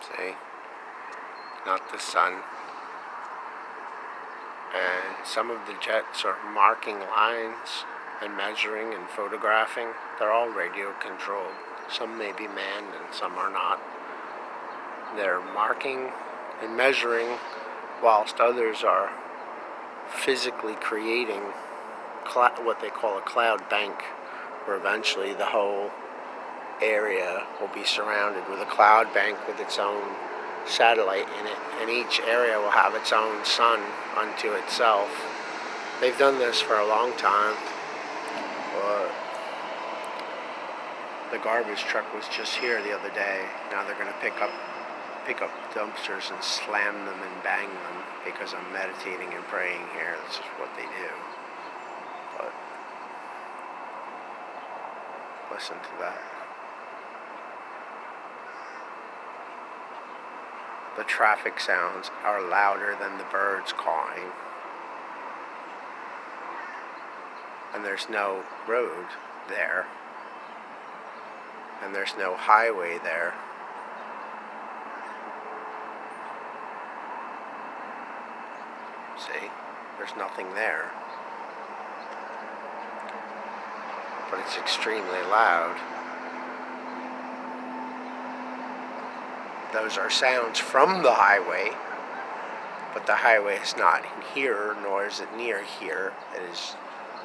See? Not the sun. And some of the jets are marking lines and measuring and photographing. They're all radio controlled. Some may be manned and some are not. They're marking and measuring whilst others are physically creating what they call a cloud bank, where eventually the whole area will be surrounded with a cloud bank with its own satellite in it, and each area will have its own sun unto itself. They've done this for a long time. The garbage truck was just here the other day. Now they're going to pick up dumpsters and slam them and bang them because I'm meditating and praying here. That's just what they do. But listen to that. The traffic sounds are louder than the birds cawing. And there's no road there. And there's no highway there. See? There's nothing there. But it's extremely loud. Those are sounds from the highway, but the highway is not here, nor is it near here. It is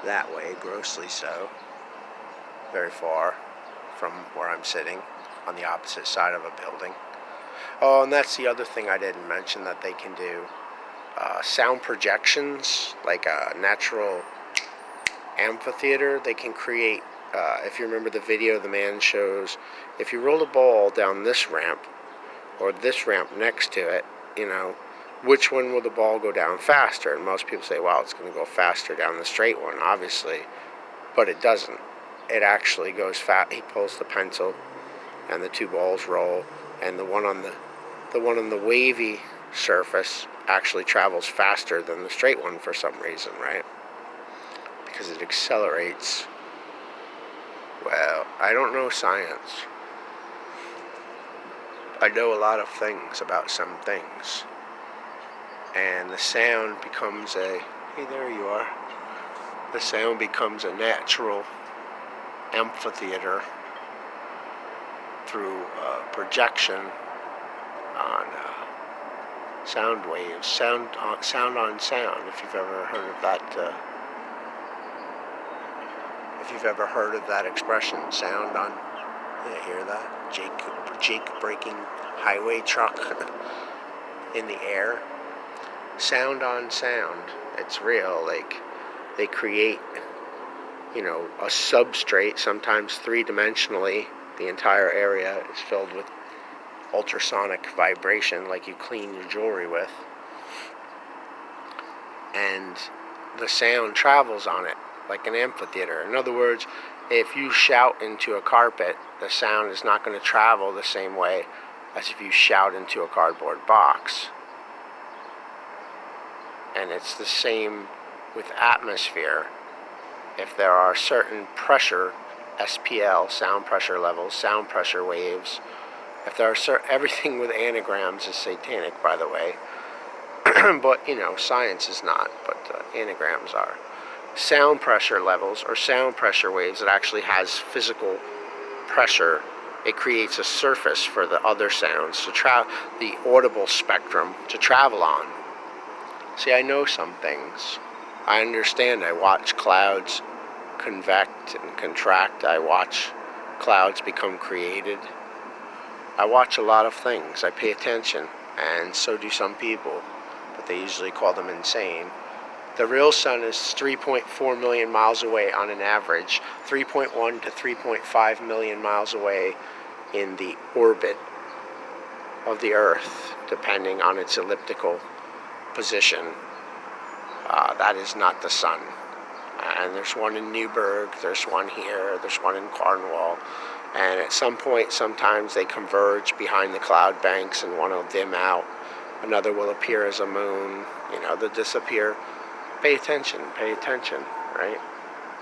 that way, grossly so, very far from where I'm sitting, on the opposite side of a building. Oh, and that's the other thing I didn't mention that they can do. Sound projections, like a natural amphitheater. They can create, if you remember the video, the man shows, if you roll a ball down this ramp, or this ramp next to it, which one will the ball go down faster? And most people say, well, it's going to go faster down the straight one, obviously. But it doesn't. It actually goes fast. He pulls the pencil, and the two balls roll, and the one on the wavy surface actually travels faster than the straight one for some reason, right? Because it accelerates. Well, I don't know science. I know a lot of things about some things. And the sound becomes hey, there you are. The sound becomes a natural amphitheater through projection on sound waves, sound on sound, if you've ever heard of that. If you've ever heard of that expression, sound on, you hear that? Jake breaking highway truck in the air. Sound on sound. It's real. Like, they create, a substrate, sometimes three-dimensionally. The entire area is filled with ultrasonic vibration, like you clean your jewelry with. And the sound travels on it, like an amphitheater. In other words, if you shout into a carpet, the sound is not going to travel the same way as if you shout into a cardboard box. And it's the same with atmosphere. If there are certain pressure, SPL, sound pressure levels, sound pressure waves, if there are everything with anagrams is satanic, by the way. But, science is not, but anagrams are. Sound pressure levels or sound pressure waves, it actually has physical pressure. It creates a surface for the other sounds to the audible spectrum to travel on. See, I know some things. I understand. I watch clouds convect and contract. I watch clouds become created. I watch a lot of things. I pay attention, and so do some people, but they usually call them insane. The real sun is 3.4 million miles away on an average, 3.1 to 3.5 million miles away in the orbit of the Earth, depending on its elliptical position. That is not the sun. And there's one in Newburgh, there's one here, there's one in Cornwall. And at some point, sometimes they converge behind the cloud banks and one will dim out. Another will appear as a moon. They'll disappear. Pay attention, right?